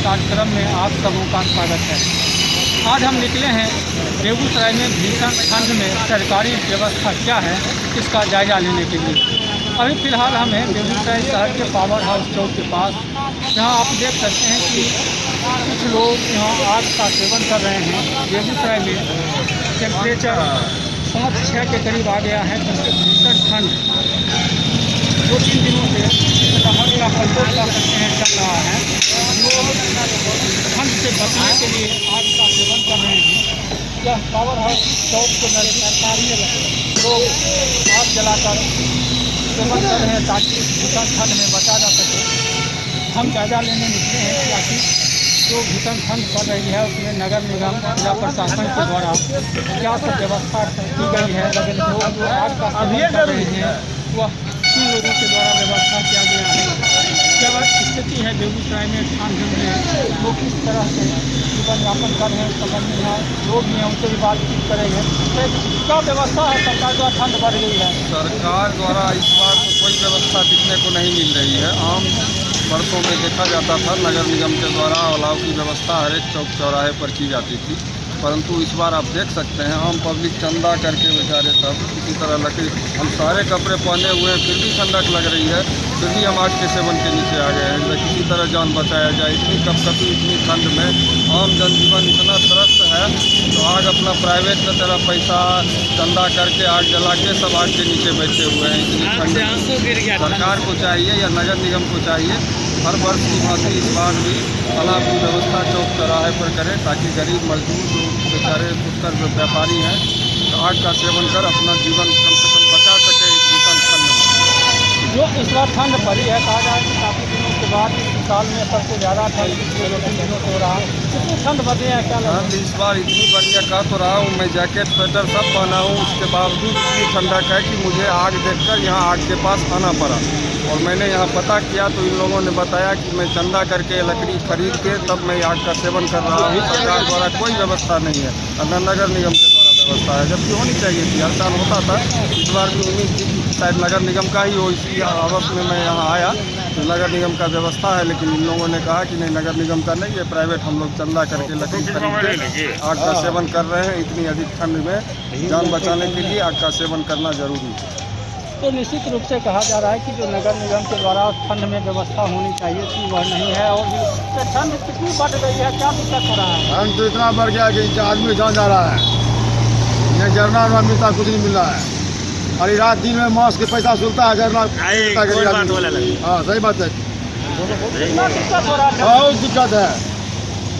कार्यक्रम में आप सबों का स्वागत है। आज हम निकले हैं बेगूसराय में भीषण ठंड में सरकारी व्यवस्था क्या है इसका जायजा लेने के लिए। अभी फ़िलहाल हम हैं बेगूसराय शहर के पावर हाउस चौक के पास, जहां आप देख सकते हैं कि कुछ लोग यहाँ आग का सेवन कर रहे हैं। बेगूसराय में टेम्परेचर 5-6 के करीब आ गया है, जिससे भीषण ठंड 2-3 दिनों से कमर का कंट्रोल कर सकते हैं चल रहा है। लोग ठंड से बचने के लिए आग का सेवन कर रहे हैं। यह पावर हाउस चौक के नजदीक लोग आग जलाकर सेवन कर रहे हैं ताकि भीषण ठंड में बचा जा सके। हम जायजा लेने निकले हैं ताकि जो भीषण ठंड पड़ रही है उसमें नगर निगम जिला प्रशासन के द्वारा क्या सब व्यवस्था की गई है। लोग जो आग का सेवन कर रहे हैं वह किन लोगों के द्वारा व्यवस्था किया गया है। क्या स्थिति है बेगूसराय में ठंड में लोग किस तरह से जीवन यापन कर रहे हैं समझ में यहाँ लोग भी हैं, उनसे भी बातचीत करेंगे। क्या व्यवस्था है सरकार द्वारा ठंड बढ़ गई है? सरकार द्वारा इस बार तो कोई व्यवस्था दिखने को नहीं मिल रही है। आम वर्षों में देखा जाता था नगर निगम के द्वारा अलाव की व्यवस्था हर एक चौक चौराहे पर की जाती थी, परंतु इस बार आप देख सकते हैं आम पब्लिक चंदा करके बेचारे सब किसी तरह लकड़ी, हम सारे कपड़े पहने हुए हैं फिर भी ठंडक लग रही है, फिर भी हम आग के सेवन के नीचे आ गए हैं। किसी तरह जान बचाया जाए। इतनी कपकपी इतनी ठंड में आम जनजीवन इतना त्रस्त है तो आग अपना प्राइवेट की तरह पैसा चंदा करके आग जला के सब आग के नीचे बैठे हुए हैं। इतनी ठंड सरकार को चाहिए या नगर निगम को चाहिए हर वर्ष की भांति इस बार भी अलाव की व्यवस्था चौक चौराहे पर करें ताकि गरीब मजदूर जो बेचारे उत्तर जो व्यापारी हैं तो आग का सेवन कर अपना जीवन कम से कम बचा सके इस भीषण ठंड में। जो इस बार ठंड पड़ी है, कहा जाए कि काफ़ी दिनों के बाद इस साल में सबसे ज़्यादा ठंड पिछले 2-3 दिनों से हो रहा है। कितनी ठंड बढ़ी है क्या ठंड इस बार इतनी बढ़िया कह तो रहा हूँ, मैं जैकेट स्वेटर सब पहना हूँ, उसके बावजूद इतनी ठंडक है कि मुझे आग देखकर यहाँ आग के पास आना पड़ा। और मैंने यहाँ पता किया तो इन लोगों ने बताया कि मैं चंदा करके लकड़ी खरीद के तब मैं आग का सेवन कर रहा हूँ। सरकार द्वारा कोई व्यवस्था नहीं है, न नगर निगम के द्वारा व्यवस्था है, जबकि होनी चाहिए थी। हर साल होता था, इस बार भी उम्मीद थी कि शायद नगर निगम का ही हो। इसी आवास में मैं यहाँ आया तो नगर निगम का व्यवस्था है, लेकिन इन लोगों ने कहा कि नहीं नगर निगम का नहीं है, प्राइवेट हम लोग चंदा करके लकड़ी खरीद के आग का सेवन कर रहे हैं। इतनी अधिक ठंड में जान बचाने के लिए आग का सेवन करना जरूरी है। तो निश्चित रूप से कहा जा रहा है कि जो नगर निगम के द्वारा ठंड में व्यवस्था होनी चाहिए थी वह नहीं है। और तो ठंड कितनी बढ़ गई है, क्या दिक्कत हो रहा है? ठंड तो इतना बढ़ गया कि आदमी जान जा रहा है, ये जरना उरना मिलता कुछ नहीं मिल रहा है। और रात दिन में मास्क के पैसा सुनता है जरना। हाँ सही बात है, बहुत दिक्कत है,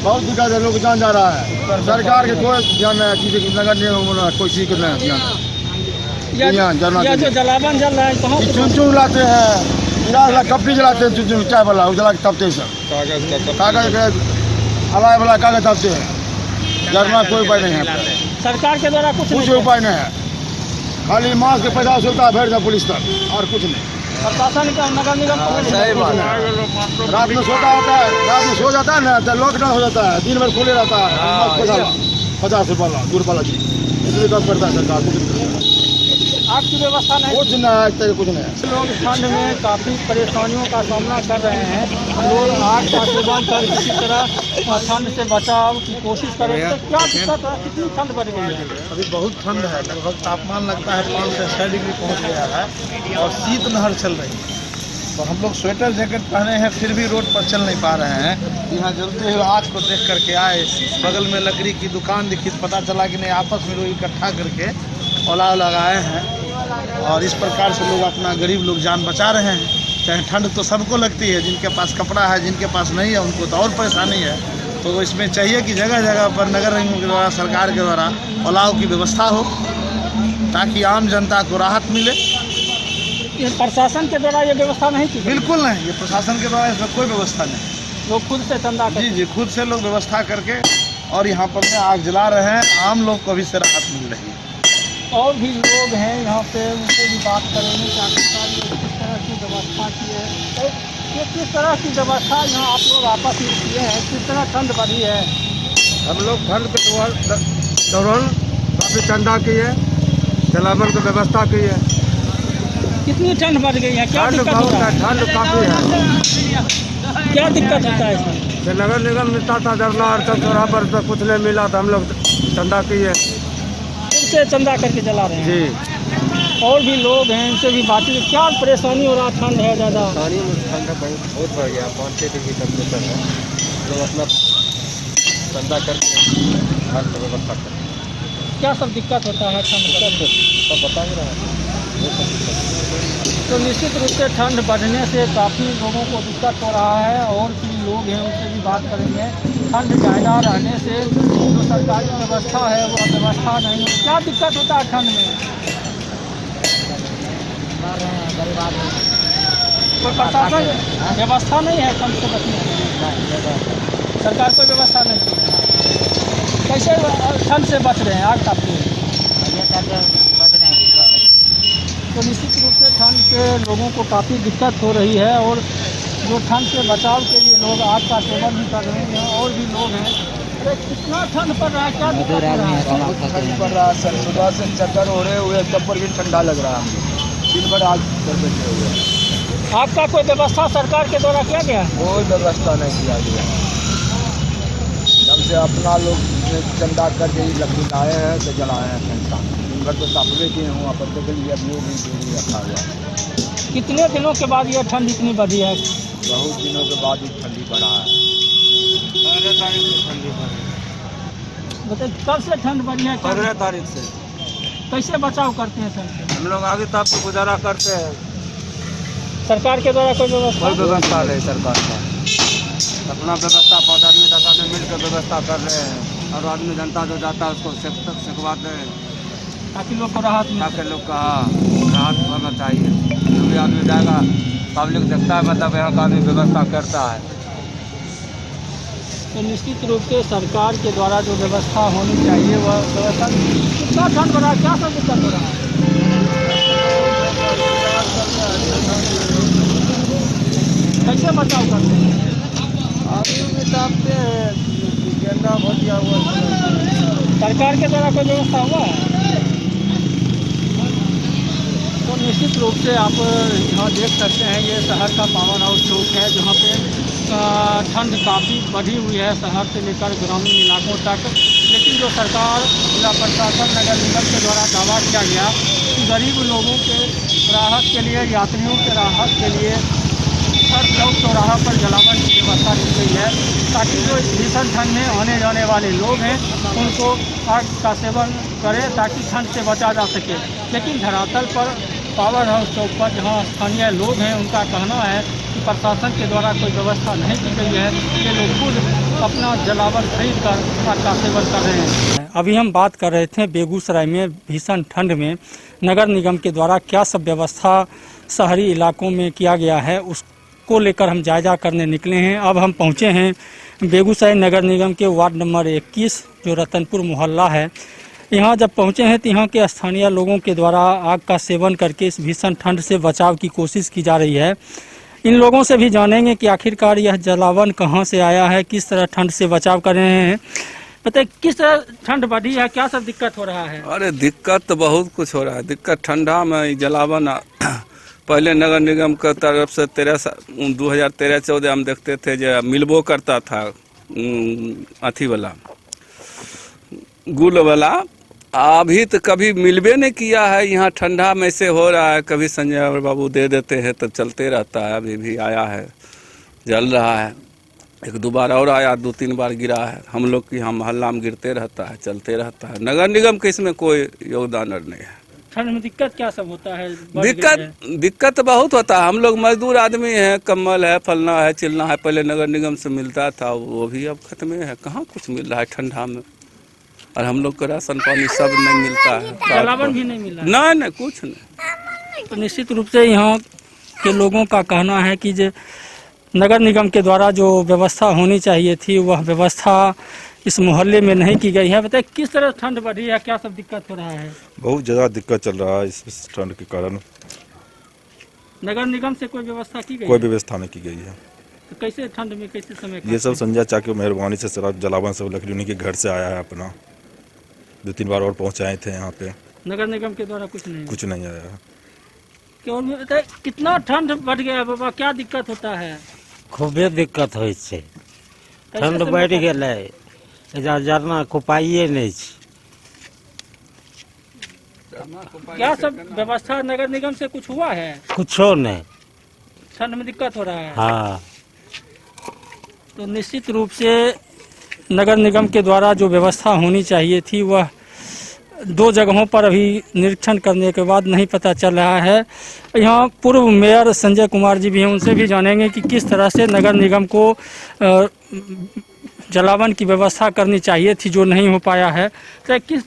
बहुत दिक्कत है, लोग जान जा रहा है। सरकार के कोई ध्यान नहीं है, नगर निगम कोई चीज नहीं ध्यान। या जो जलावन जल रहा है कहाँ चुन लाते हैं, कपड़ी जलाते हैं, चुन चाय वाला जला के तपते हैं, कागज अलाय वाला कागज तपते हैं। जरना कोई उपाय नहीं है, सरकार के द्वारा कुछ उपाय नहीं है। खाली मास्क के पैसा सुलता है भेज पुलिस तक और कुछ नहीं। प्रशासन का नगर निगम सही बात है। रात में सोता होता है, रात में सो जाता है ना तो लॉकडाउन हो जाता है, दिन भर खुले रहता है। 50 रुपये दूर वाला चीज इसलिए कम करता है सरकार, कुछ नहीं। आग की व्यवस्था नहीं, कुछ नहीं, कुछ नहीं। लोग ठंड में काफ़ी परेशानियों का सामना कर रहे हैं। लोग आग का सेवन कर किसी तरह ठंड से बचाव की कोशिश कर रहे हैं। क्या दिक्कत है, कितनी ठंड बढ़ गई है? अभी बहुत ठंड है, लगभग तापमान लगता है 5 से 6 डिग्री पहुंच गया है और शीतलहर चल रही है। तो हम लोग स्वेटर जैकेट पहने हैं फिर भी रोड पर चल नहीं पा रहे हैं। यहाँ जलते हुए आग को देख करके आए, बगल में लकड़ी की दुकान दिखी, पता चला कि नहीं आपस में लोग इकट्ठा करके ओला लगाए हैं और इस प्रकार से लोग अपना गरीब लोग जान बचा रहे हैं। चाहे ठंड तो सबको लगती है, जिनके पास कपड़ा है जिनके पास नहीं है उनको तो और परेशानी है। तो इसमें चाहिए कि जगह जगह पर नगर निगम के द्वारा सरकार के द्वारा अलाव की व्यवस्था हो ताकि आम जनता को राहत मिले। ये प्रशासन के द्वारा ये व्यवस्था नहीं की? बिल्कुल नहीं, ये प्रशासन के द्वारा इसमें कोई व्यवस्था नहीं। लोग खुद से चंदा जी खुद से लोग व्यवस्था करके और यहाँ पर आग जला रहे हैं, आम लोग को भी से राहत मिल रही है। और भी लोग हैं यहाँ पे, उनसे भी बात करेंगे कि आखिरकार ये किस तरह की व्यवस्था की है, ये किस तरह की व्यवस्था यहाँ आप लोग आपस में किए हैं, किस तरह ठंड बढ़ी है? हम लोग ठंड के दौरान काफ़ी चंदा किए, जलावन की व्यवस्था की है। कितनी ठंड बढ़ गई है, क्या दिक्कत होता है? ठंड काफ़ी है। क्या दिक्कत होता है इसमें? जब नगर निगम मिलता था धरना और सब चौराहा पर तो कुछ नहीं मिला था, हम लोग चंदा किए। से चंदा करके चला रहे हैं जी। और भी लोग हैं, इनसे भी बातचीत, क्या परेशानी हो रहा, ठंड है ज़्यादा? पानी में ठंडा बहुत बढ़ गया, 5-6 डिग्री टेम्परेचर है। लोग अपना चंदा करके हर व्यवस्था करते हैं। क्या सब दिक्कत होता है ठंड का? सब बता ही रहा है। तो निश्चित रूप से ठंड बढ़ने से काफ़ी लोगों को दिक्कत हो रहा है और भी लोग हैं, उनसे भी बात करेंगे। ठंड ज़्यादा रहने से जो सरकारी व्यवस्था है वो व्यवस्था नहीं है। क्या दिक्कत होता है ठंड में? कोई प्रशासन व्यवस्था नहीं है ठंड से बचने के लिए? सरकार कोई व्यवस्था नहीं है। कैसे ठंड से बच रहे हैं? आग तापते हैं तो निश्चित रूप से ठंड से लोगों को काफ़ी दिक्कत हो रही है और जो ठंड से बचाव के लिए लोग आग का सेवन भी कर रहे हैं और भी लोग हैं। अरे कितना ठंड पड़ रहा है, क्या दिक्कत हो रहा है? ठंड पड़ रहा है सर, सुबह से चक्कर ओढ़े हुए तब पर भी ठंडा लग रहा है। दिन भर आग कर बैठे हुए हैं। आपका कोई व्यवस्था सरकार के द्वारा किया गया? कोई व्यवस्था नहीं किया गया। जब से अपना लोग चंदा करके लकड़ी लाए हैं तो जलाए हैं ठंडा। दिन भर तो तापवे किए हुआ पर के लिए अब वो भी दूरी रखा हुआ है। कितने दिनों के बाद ये ठंड इतनी बढ़ी है? बहुत दिनों के बाद ही ठंडी बढ़ा है। 15 तारीख से ठंडी बढ़ी। बताइए कब से ठंड बढ़ी है? 15 तारीख से। कैसे बचाव करते हैं सर? हम लोग आगे ताप को गुजारा करते हैं। सरकार के द्वारा कोई व्यवस्था? कोई व्यवस्था नहीं सरकार का। अपना व्यवस्था 5 आदमी 10 आदमी मिलकर व्यवस्था कर रहे हैं और आदमी जनता जो जाता है उसको सिखवाते हैं ताकि लोग को राहत मिले। ताकि लोग का राहत होना चाहिए। जो भी आदमी जाएगा पब्लिक देखता है, मतलब यहाँ का आदमी व्यवस्था करता है। तो निश्चित रूप से सरकार के द्वारा जो व्यवस्था होनी चाहिए वह व्यवस्था। कितना ठंड बढ़ा, क्या सब दिक्कत हो रहा है? कैसे बचाव करते हैं? आदमी भी तापते हैं, गेंदा भटिया हुआ। सरकार के द्वारा कोई व्यवस्था हुआ है? तो निश्चित रूप से आप यहाँ देख सकते हैं, ये शहर का पावर हाउस चौक है जहाँ पे ठंड काफ़ी बढ़ी हुई है शहर से लेकर ग्रामीण इलाकों तक। लेकिन जो सरकार, जिला प्रशासन, नगर निगम के द्वारा दावा किया गया कि गरीब लोगों के राहत के लिए, यात्रियों के राहत के लिए हर चौक चौराहा पर जलावन की व्यवस्था की गई है ताकि जो भीषण ठंड में आने जाने वाले लोग हैं उनको आग का सेवन करें ताकि ठंड से बचा जा सके। लेकिन धरातल पर पावर हाउस चौक पर जहां स्थानीय लोग हैं उनका कहना है कि प्रशासन के द्वारा कोई व्यवस्था नहीं की गई है। ये लोग खुद अपना जलावन खरीद कर आग का सेवन कर रहे हैं। अभी हम बात कर रहे थे बेगूसराय में भीषण ठंड में नगर निगम के द्वारा क्या सब व्यवस्था शहरी इलाकों में किया गया है, उसको लेकर हम जायजा करने निकले हैं। अब हम पहुंचे हैं बेगूसराय नगर निगम के वार्ड नंबर 21 जो रतनपुर मोहल्ला है। यहाँ जब पहुँचे हैं तो यहाँ के स्थानीय लोगों के द्वारा आग का सेवन करके इस भीषण ठंड से बचाव की कोशिश की जा रही है। इन लोगों से भी जानेंगे कि आखिरकार यह जलावन कहाँ से आया है, किस तरह ठंड से बचाव कर रहे हैं। बताइए किस तरह ठंड बढ़ी है, क्या सब दिक्कत हो रहा है? अरे दिक्कत तो बहुत कुछ हो रहा है। दिक्कत ठंडा में जलावन पहले नगर निगम की तरफ से 2013-14 हम देखते थे जो मिलबो करता था अथी वाला गुल वाला। अभी तो कभी मिलबे नहीं किया है। यहाँ ठंडा में से हो रहा है, कभी संजय बाबू दे देते हैं तो चलते रहता है। अभी भी आया है, जल रहा है। 1-2 बार और आया, 2-3 बार गिरा है। हम लोग की यहाँ मोहल्ला में गिरते रहता है, चलते रहता है। नगर निगम के इसमें कोई योगदान नहीं है। ठंड में दिक्कत क्या सब होता है? दिक्कत बहुत होता है। हम लोग मजदूर आदमी हैं, कम्बल है, फलना है, चिलना है। पहले नगर निगम से मिलता था, वो भी अब खत्म है। कहाँ कुछ मिल रहा है ठंडा में। और हम लोग को राशन पानी सब नहीं मिलता है, जलावन भी नहीं मिला? नहीं, कुछ नहीं। तो निश्चित रूप से यहाँ के लोगों का कहना है कि जो नगर निगम के द्वारा जो व्यवस्था होनी चाहिए थी वह व्यवस्था इस मोहल्ले में नहीं की गई है। बताइए किस तरह ठंड बढ़ी है, क्या सब दिक्कत हो रहा है? बहुत ज़्यादा दिक्कत चल रहा है इस ठंड के कारण। नगर निगम से कोई व्यवस्था की गई? कोई व्यवस्था नहीं की गई है। तो कैसे ठंड में कैसे समय? ये सब संजय चा की मेहरबानी से सारा जलावन सब लकड़ी उन्हीं के घर से आया है। अपना 2-3 बार और पहुँचाए थे यहाँ पे। नगर निगम के द्वारा कुछ नहीं आया है। क्यों? बताइए कितना ठंड बढ़ गया बाबा, क्या दिक्कत होता है? खूबे दिक्कत होइ छै। ठंड बढ़ गए एजा जरना कुपाइए नहीं छी। क्या सब व्यवस्था नगर निगम से कुछ हुआ है? कुछो नहीं। ठंड में दिक्कत हो रहा है। हाँ, तो निश्चित रूप से नगर निगम के द्वारा जो व्यवस्था होनी चाहिए थी वह 2 जगहों पर अभी निरीक्षण करने के बाद नहीं पता चल रहा है। यहाँ पूर्व मेयर संजय कुमार जी भी हैं, उनसे भी जानेंगे कि किस तरह से नगर निगम को जलावन की व्यवस्था करनी चाहिए थी जो नहीं हो पाया है। तो किस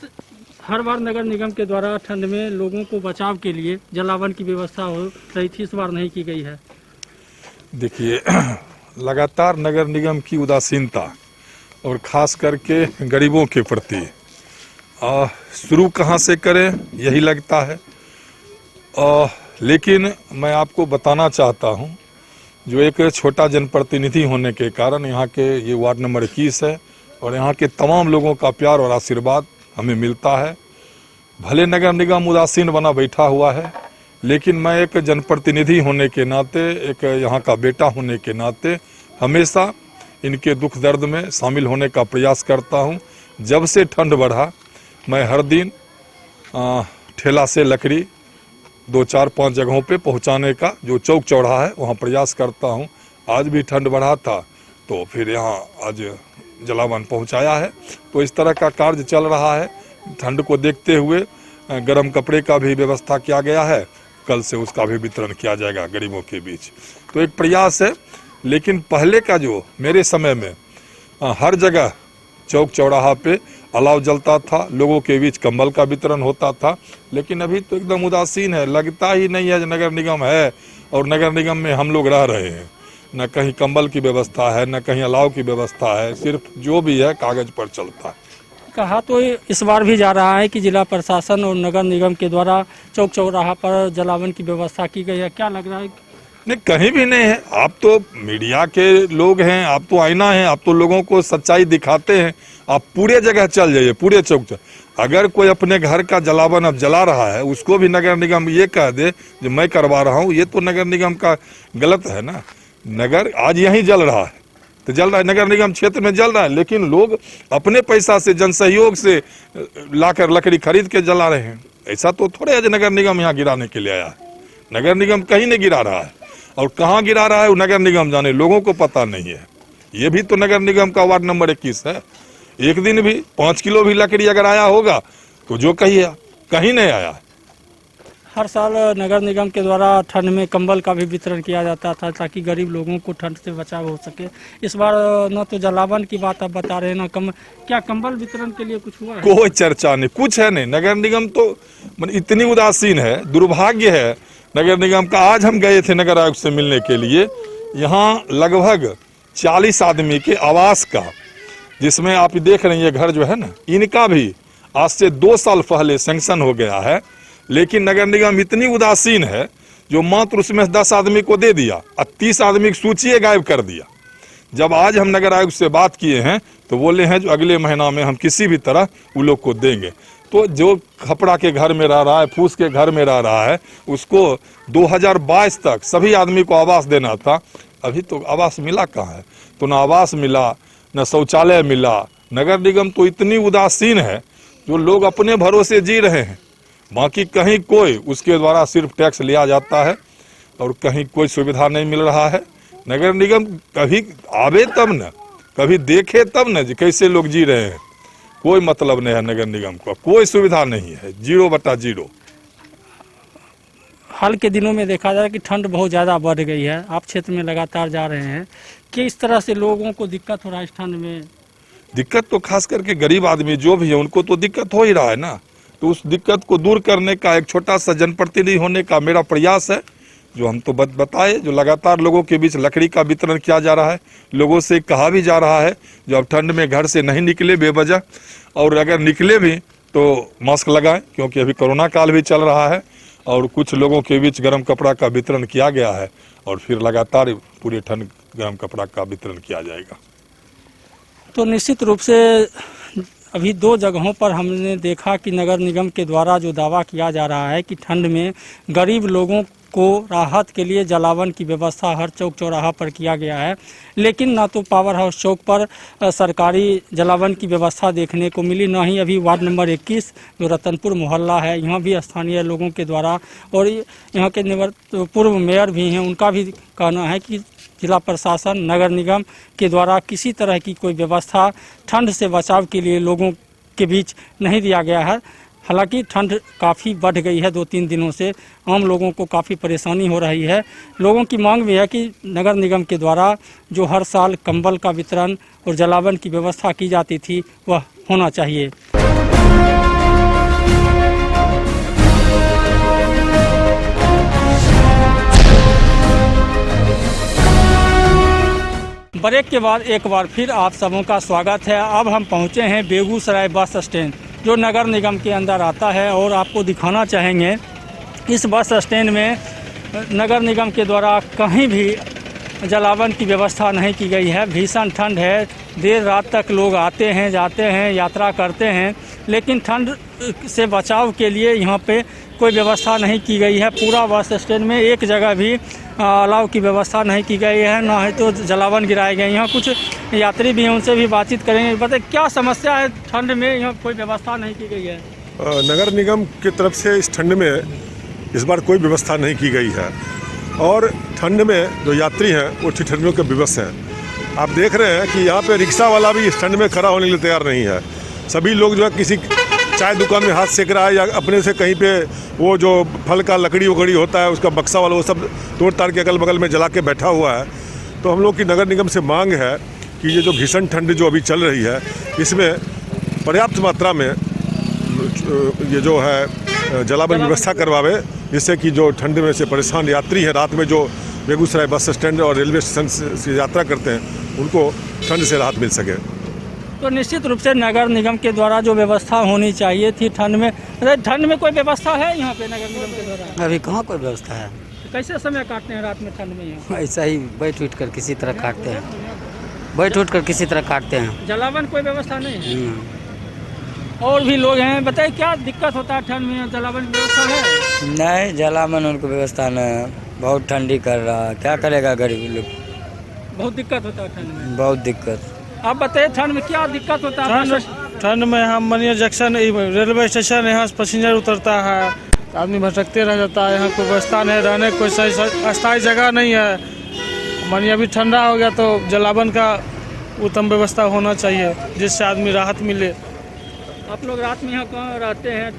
हर बार नगर निगम के द्वारा ठंड में लोगों को बचाव के लिए जलावन की व्यवस्था हो रही थी, इस बार नहीं की गई है। देखिए, लगातार नगर निगम की उदासीनता और ख़ास करके गरीबों के प्रति शुरू कहाँ से करें यही लगता है। लेकिन मैं आपको बताना चाहता हूँ, जो एक छोटा जनप्रतिनिधि होने के कारण यहाँ के ये वार्ड नंबर 21 है और यहाँ के तमाम लोगों का प्यार और आशीर्वाद हमें मिलता है। भले नगर निगम उदासीन बना बैठा हुआ है, लेकिन मैं एक जनप्रतिनिधि होने के नाते, एक यहाँ का बेटा होने के नाते हमेशा इनके दुख दर्द में शामिल होने का प्रयास करता हूँ। जब से ठंड बढ़ा मैं हर दिन ठेला से लकड़ी 2, 4, 5 जगहों पे पहुँचाने का जो चौक चौराहा है वहाँ प्रयास करता हूँ। आज भी ठंड बढ़ा था तो फिर यहाँ आज जलावन पहुँचाया है। तो इस तरह का कार्य चल रहा है। ठंड को देखते हुए गर्म कपड़े का भी व्यवस्था किया गया है, कल से उसका भी वितरण किया जाएगा गरीबों के बीच। तो एक प्रयास है। लेकिन पहले का जो मेरे समय में हर जगह चौक चौराहा पे अलाव जलता था, लोगों के बीच कंबल का वितरण होता था, लेकिन अभी तो एकदम उदासीन है। लगता ही नहीं है कि नगर निगम है और नगर निगम में हम लोग रह रहे हैं। न कहीं कंबल की व्यवस्था है, न कहीं अलाव की व्यवस्था है, सिर्फ जो भी है कागज पर चलता है। कहा तो इस बार भी जा रहा है कि जिला प्रशासन और नगर निगम के द्वारा चौक चौराहा पर जलावन की व्यवस्था की गई है। क्या लग रहा है? नहीं, कहीं भी नहीं है। आप तो मीडिया के लोग हैं, आप तो आईना हैं, आप तो लोगों को सच्चाई दिखाते हैं। आप पूरे जगह चल जाइए, पूरे चौक। अगर कोई अपने घर का जलावन अब जला रहा है, उसको भी नगर निगम ये कह दे जो मैं करवा रहा हूँ, ये तो नगर निगम का गलत है ना। नगर आज यहीं जल रहा है तो जल रहा है, नगर निगम क्षेत्र में जल रहा है, लेकिन लोग अपने पैसा से, जन सहयोग से लाकर लकड़ी खरीद के जला रहे हैं। ऐसा तो थोड़े है नगर निगम यहाँ गिराने के लिए आया है। नगर निगम कहीं नहीं गिरा रहा है, और कहाँ गिरा रहा है वो नगर निगम जाने, लोगों को पता नहीं है। ये भी तो नगर निगम का वार्ड नंबर 21 है। एक दिन भी 5 किलो भी लकड़ी अगर आया होगा तो जो कहीं नहीं आया। हर साल नगर निगम के द्वारा ठंड में कंबल का भी वितरण किया जाता था ताकि गरीब लोगों को ठंड से बचाव हो सके। इस बार न तो जलावन की बात आप बता रहे हैं, न क्या कंबल वितरण के लिए कुछ हुआ है? कोई चर्चा नहीं, कुछ है नहीं। नगर निगम तो इतनी उदासीन है, दुर्भाग्य है नगर निगम का। आज हम गए थे नगर आयुक्त से मिलने के लिए। यहाँ लगभग 40 आदमी के आवास का, जिसमें आप देख रहे हैं ये घर जो है ना, इनका भी आज से 2 साल पहले सैंक्शन हो गया है। लेकिन नगर निगम इतनी उदासीन है जो मात्र उसमें 10 आदमी को दे दिया और 30 आदमी की सूची गायब कर दिया। जब आज हम नगर आयुक्त से बात किए हैं तो बोले हैं जो अगले महीना में हम किसी भी तरह उन लोग को देंगे। तो जो खपड़ा के घर में रह रहा है, फूस के घर में रह रहा है, उसको 2022 तक सभी आदमी को आवास देना था। अभी तो आवास मिला कहाँ है? तो ना आवास मिला, न शौचालय मिला। नगर निगम तो इतनी उदासीन है जो लोग अपने भरोसे जी रहे हैं। बाकी कहीं कोई उसके द्वारा सिर्फ टैक्स लिया जाता है और कहीं कोई सुविधा नहीं मिल रहा है। नगर निगम कभी आवे तब न, कभी देखे तब न जी कैसे लोग जी रहे हैं। कोई मतलब नहीं है नगर निगम का, कोई सुविधा नहीं है, 0/0। हाल के दिनों में देखा जाए कि ठंड बहुत ज़्यादा बढ़ गई है। आप क्षेत्र में लगातार जा रहे हैं कि इस तरह से लोगों को दिक्कत हो रहा है इस ठंड में? दिक्कत तो खास करके गरीब आदमी जो भी है उनको तो दिक्कत हो ही रहा है ना। तो उस दिक्कत को दूर करने का एक छोटा सा जनप्रतिनिधि होने का मेरा प्रयास है। जो हम तो बताए, जो लगातार लोगों के बीच लकड़ी का वितरण किया जा रहा है। लोगों से कहा भी जा रहा है जो अब ठंड में घर से नहीं निकले बेवजह, और अगर निकले भी तो मास्क लगाएं, क्योंकि अभी कोरोना काल भी चल रहा है। और कुछ लोगों के बीच गर्म कपड़ा का वितरण किया गया है और फिर लगातार पूरे ठंड गर्म कपड़ा का वितरण किया जाएगा। तो निश्चित रूप से अभी 2 जगहों पर हमने देखा कि नगर निगम के द्वारा जो दावा किया जा रहा है कि ठंड में गरीब लोगों को राहत के लिए जलावन की व्यवस्था हर चौक चौराहा पर किया गया है, लेकिन ना तो पावर हाउस चौक पर सरकारी जलावन की व्यवस्था देखने को मिली, ना ही अभी वार्ड नंबर 21 जो रतनपुर मोहल्ला है यहाँ भी स्थानीय लोगों के द्वारा और यहाँ के पूर्व मेयर भी हैं उनका भी कहना है कि जिला प्रशासन नगर निगम के द्वारा किसी तरह की कोई व्यवस्था ठंड से बचाव के लिए लोगों के बीच नहीं दिया गया है। हालांकि ठंड काफ़ी बढ़ गई है 2-3 दिनों से, आम लोगों को काफ़ी परेशानी हो रही है। लोगों की मांग भी है कि नगर निगम के द्वारा जो हर साल कंबल का वितरण और जलावन की व्यवस्था की जाती थी वह होना चाहिए। ब्रेक के बाद एक बार फिर आप सबों का स्वागत है। अब हम पहुंचे हैं बेगूसराय बस स्टैंड जो नगर निगम के अंदर आता है और आपको दिखाना चाहेंगे इस बस स्टैंड में नगर निगम के द्वारा कहीं भी जलावन की व्यवस्था नहीं की गई है। भीषण ठंड है, देर रात तक लोग आते हैं जाते हैं यात्रा करते हैं, लेकिन ठंड से बचाव के लिए यहाँ पे कोई व्यवस्था नहीं की गई है। पूरा बस स्टैंड में एक जगह भी अलाव की व्यवस्था नहीं की गई है, ना है तो जलावन गिराए गए। यहाँ कुछ यात्री भी हैं, उनसे भी बातचीत करेंगे। बताइए क्या समस्या है ठंड में, यहाँ कोई व्यवस्था नहीं की गई है? नगर निगम की तरफ से इस ठंड में इस बार कोई व्यवस्था नहीं की गई है और ठंड में जो यात्री हैं वो ठिठुरने के विवश हैं। आप देख रहे हैं कि यहाँ पे रिक्शा वाला भी इस ठंड में खड़ा होने के लिए तैयार नहीं है। सभी लोग जो है किसी चाय दुकान में हाथ सेक रहा है या अपने से कहीं पे वो जो फल का लकड़ी वकड़ी होता है उसका बक्सा वाला वो सब तोड़ ताड़ के अगल बगल में जला के बैठा हुआ है। तो हम लोग की नगर निगम से मांग है कि ये जो भीषण ठंड जो अभी चल रही है इसमें पर्याप्त मात्रा में ये जो है जलावन व्यवस्था करवावे, जिससे कि जो ठंड में से परेशान यात्री हैं रात में जो बेगूसराय बस स्टैंड और रेलवे स्टेशन से यात्रा करते हैं उनको ठंड से राहत मिल सके। तो निश्चित रूप से नगर निगम के द्वारा जो व्यवस्था होनी चाहिए थी ठंड में कोई व्यवस्था है यहाँ पे नगर निगम के द्वारा? अभी कहाँ कोई व्यवस्था है। कैसे समय काटते हैं रात में ठंड में यहाँ? ऐसा ही बैठ उठ कर किसी तरह काटते हैं, बैठ उठ कर किसी तरह काटते हैं। जलावन कोई व्यवस्था नहीं है। और भी लोग हैं, बताइए क्या दिक्कत होता है ठंड में? जलावन की व्यवस्था है? नहीं, जलावन उनको व्यवस्था नहीं, बहुत ठंडी कर रहा है, क्या करेगा गरीब लोग। बहुत दिक्कत होता है ठंड में? बहुत दिक्कत। आप बताइए ठंड में क्या दिक्कत होता है? ठंड में हम मनिया जंक्शन रेलवे स्टेशन यहाँ से पैसेंजर उतरता है, आदमी भटकते रह जाता है। यहाँ कोई व्यवस्था नहीं, रहने कोई सही अस्थायी जगह नहीं है। मनिया भी ठंडा हो गया तो जलावन का उत्तम व्यवस्था होना चाहिए जिससे आदमी राहत मिले। आप लोग रात में यहाँ कहाँ रहते हैं?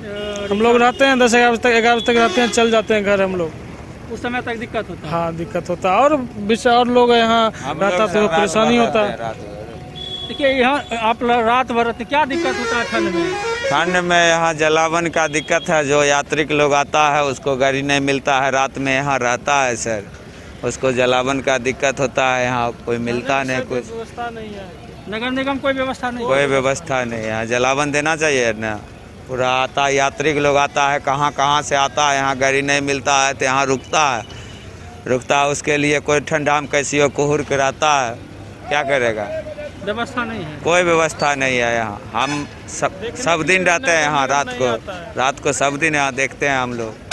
हम लोग रहते हैं 10-11 बजे तक, 11 बजे तक रहते हैं, चल जाते हैं घर हम लोग। उस समय तक दिक्कत होता है? हाँ दिक्कत होता है और बीच और लोग यहाँ रहता तो परेशानी होता है। देखिए यहाँ आप रात भर रहते, क्या दिक्कत होता है ठंड में? ठंड में यहाँ जलावन का दिक्कत है। जो यात्रिक लोग आता है उसको गाड़ी नहीं मिलता है, रात में यहाँ रहता है सर, उसको जलावन का दिक्कत होता है। यहाँ कोई मिलता नहीं, कुछ व्यवस्था नहीं है। नगर निगम कोई व्यवस्था नहीं? कोई व्यवस्था नहीं है। जलावन देना चाहिए ना। पूरा आता है, यात्रिक लोग आता है, कहाँ से आता है, यहाँ गाड़ी नहीं मिलता है तो यहाँ रुकता है। उसके लिए कोई ठंडा में कैसी हो कुहर के रहता है, क्या करेगा? व्यवस्था नहीं है, कोई व्यवस्था नहीं है यहाँ। हम सब दिन रहते हैं यहाँ, रात को सब दिन यहाँ देखते हैं हम लोग।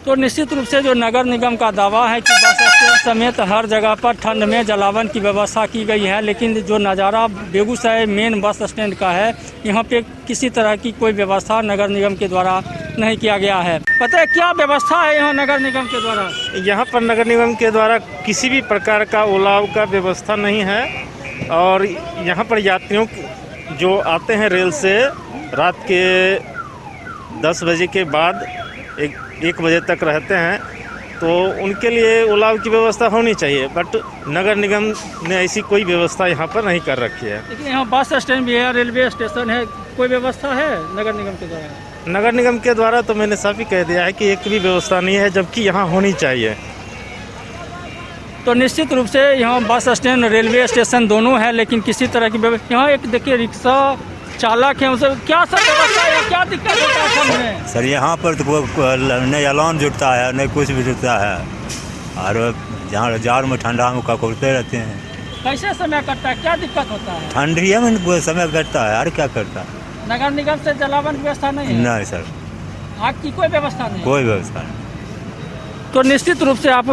तो निश्चित रूप से जो नगर निगम का दावा है कि बस स्टैंड समेत हर जगह पर ठंड में जलावन की व्यवस्था की गई है, लेकिन जो नज़ारा बेगूसराय मेन बस स्टैंड का है यहाँ पे किसी तरह की कोई व्यवस्था नगर निगम के द्वारा नहीं किया गया है। पता है क्या व्यवस्था है यहाँ नगर निगम के द्वारा? यहाँ पर नगर निगम के द्वारा किसी भी प्रकार का ओलाव का व्यवस्था नहीं है और यहाँ पर यात्रियों जो आते हैं रेल से रात के 10 बजे के बाद 1 बजे तक रहते हैं तो उनके लिए ओलाव की व्यवस्था होनी चाहिए, बट नगर निगम ने ऐसी कोई व्यवस्था यहाँ पर नहीं कर रखी है। लेकिन यहाँ बस स्टैंड भी है, रेलवे स्टेशन है, कोई व्यवस्था है नगर निगम के द्वारा? नगर निगम के द्वारा तो मैंने साफ ही कह दिया है कि एक भी व्यवस्था नहीं है, जबकि यहाँ होनी चाहिए। तो निश्चित रूप से यहाँ बस स्टैंड रेलवे स्टेशन दोनों है, लेकिन किसी तरह की व्यवस्था यहाँ एक देखिए रिक्शा चालक है, उसे क्या सब व्यवस्था है, क्या दिक्कत होता है ठंड में? सर यहाँ पर तो नहीं अलार्म जुटता है, नहीं कुछ भी जुटता है और जहाँ जाड़ में ठंडा में ककड़ते रहते हैं। कैसे समय कटता है, क्या दिक्कत होता है? ठंडी में समय कटता है, और क्या करता है? नगर निगम से जलावन व्यवस्था नहीं है? नहीं सर, आग की कोई व्यवस्था नहीं? कोई व्यवस्था नहीं। तो निश्चित रूप से आप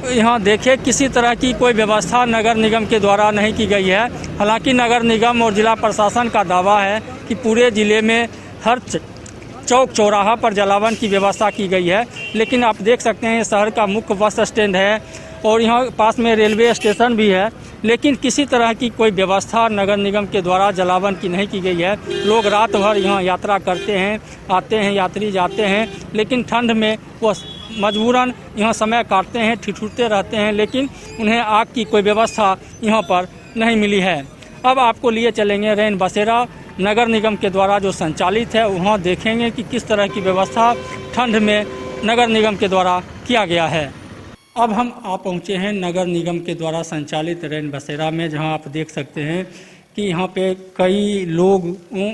यहाँ देखिए किसी तरह की कोई व्यवस्था नगर निगम के द्वारा नहीं की गई है। हालांकि नगर निगम और जिला प्रशासन का दावा है कि पूरे ज़िले में हर चौक चौराहा पर जलावन की व्यवस्था की गई है, लेकिन आप देख सकते हैं शहर का मुख्य बस स्टैंड है और यहाँ पास में रेलवे स्टेशन भी है, लेकिन किसी तरह की कोई व्यवस्था नगर निगम के द्वारा जलावन की नहीं की गई है। लोग रात भर यहाँ यात्रा करते हैं, आते हैं, यात्री जाते हैं, लेकिन ठंड में वो मजबूरन यहाँ समय काटते हैं, ठिठुरते रहते हैं, लेकिन उन्हें आग की कोई व्यवस्था यहाँ पर नहीं मिली है। अब आपको लिए चलेंगे रैन बसेरा नगर निगम के द्वारा जो संचालित है, वहाँ देखेंगे कि किस तरह की व्यवस्था ठंड में नगर निगम के द्वारा किया गया है। अब हम आ पहुँचे हैं नगर निगम के द्वारा संचालित रैन बसेरा में, जहाँ आप देख सकते हैं कि यहाँ पे कई लोगों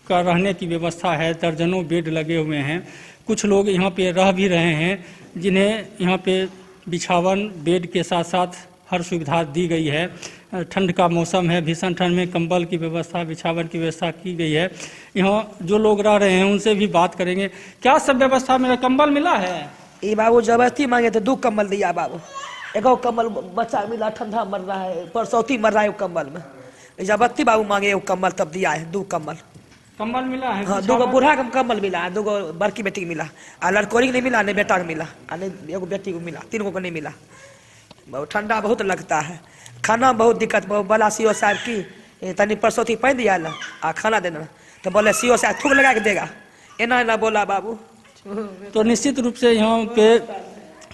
का रहने की व्यवस्था है। दर्जनों बेड लगे हुए हैं। कुछ लोग यहाँ पे रह भी रहे हैं, जिन्हें यहाँ पे बिछावन बेड के साथ साथ हर सुविधा दी गई है। ठंड का मौसम है, भीषण ठंड में कंबल की व्यवस्था, बिछावन की व्यवस्था की गई है। यहाँ जो लोग रह रहे हैं उनसे भी बात करेंगे। क्या सब व्यवस्था मिला? कंबल मिला है? ये बाबू जबरदस्ती मांगे तो 2 कंबल दिया बाबू। एगो कंबल बच्चा मिला, ठंडा मर रहा है, परसौती मर रहा है कंबल में। जबरदस्ती बाबू मांगे एगो कंबल तब दिया है 2 कंबल। कंबल मिला है? हाँ, 2 बूढ़ा का कंबल मिला, 2 बड़की बेटी को मिला, आ लड़कोरी को नहीं मिला, नहीं बेटा को मिला, नहीं एगो बेटी को मिला, 3 को नहीं मिला। बहुत ठंडा बहुत लगता है, खाना बहुत दिक्कत। बोला सीओ साहब की तनी परसौती पहन दिया ना आ खाना देना, तो बोले सीओ साहब थूक लगा के देगा, एना ना बोला बाबू। तो निश्चित रूप से यहाँ पे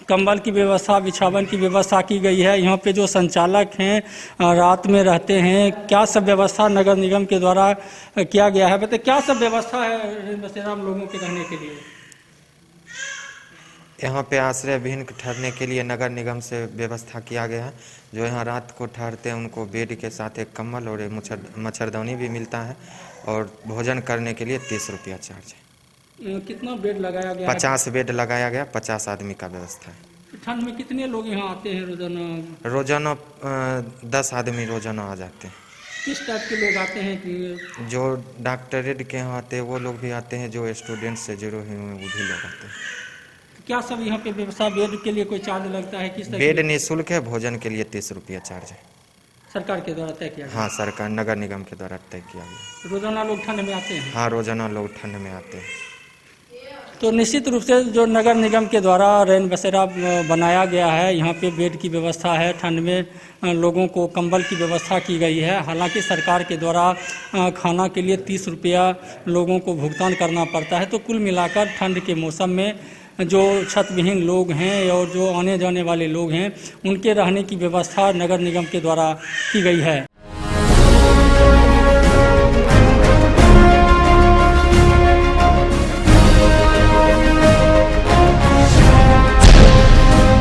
कंबल की व्यवस्था, बिछावन की व्यवस्था की गई है। यहाँ पे जो संचालक हैं रात में रहते हैं। क्या सब व्यवस्था नगर निगम के द्वारा किया गया है? बताइए क्या सब व्यवस्था है बसेरा में लोगों के रहने के लिए? यहाँ पे आश्रय विहीन ठहरने के लिए नगर निगम से व्यवस्था किया गया है। जो यहाँ रात को ठहरते हैं उनको बेड के साथ एक कंबल और एक मच्छरदानी भी मिलता है, और भोजन करने के लिए 30 रुपया चार्ज है। कितना बेड लगाया गया? 50 बेड लगाया गया, 50 आदमी का व्यवस्था है। ठंड में कितने लोग यहाँ आते हैं रोजाना? रोजाना 10 आदमी रोजाना आ जाते हैं। किस टाइप के लोग आते हैं? कि जो डॉक्टरेट के यहाँ आते हैं वो लोग भी आते हैं, जो स्टूडेंट से जुड़े हुए हैं वो भी लोग आते हैं। क्या सब यहाँ पे व्यवस्था? बेड के लिए कोई चार्ज लगता है? किस तरह? बेड निःशुल्क है, भोजन के लिए 30 रुपया चार्ज है। सरकार के द्वारा तय किया गया? हाँ, सरकार नगर निगम के द्वारा तय किया गया। रोजाना लोग ठंड में आते हैं? हाँ, रोजाना लोग ठंड में आते हैं। तो निश्चित रूप से जो नगर निगम के द्वारा रैन बसेरा बनाया गया है, यहाँ पे बेड की व्यवस्था है। ठंड में लोगों को कंबल की व्यवस्था की गई है। हालांकि सरकार के द्वारा खाना के लिए 30 रुपया लोगों को भुगतान करना पड़ता है। तो कुल मिलाकर ठंड के मौसम में जो छत विहीन लोग हैं और जो आने जाने वाले लोग हैं, उनके रहने की व्यवस्था नगर निगम के द्वारा की गई है।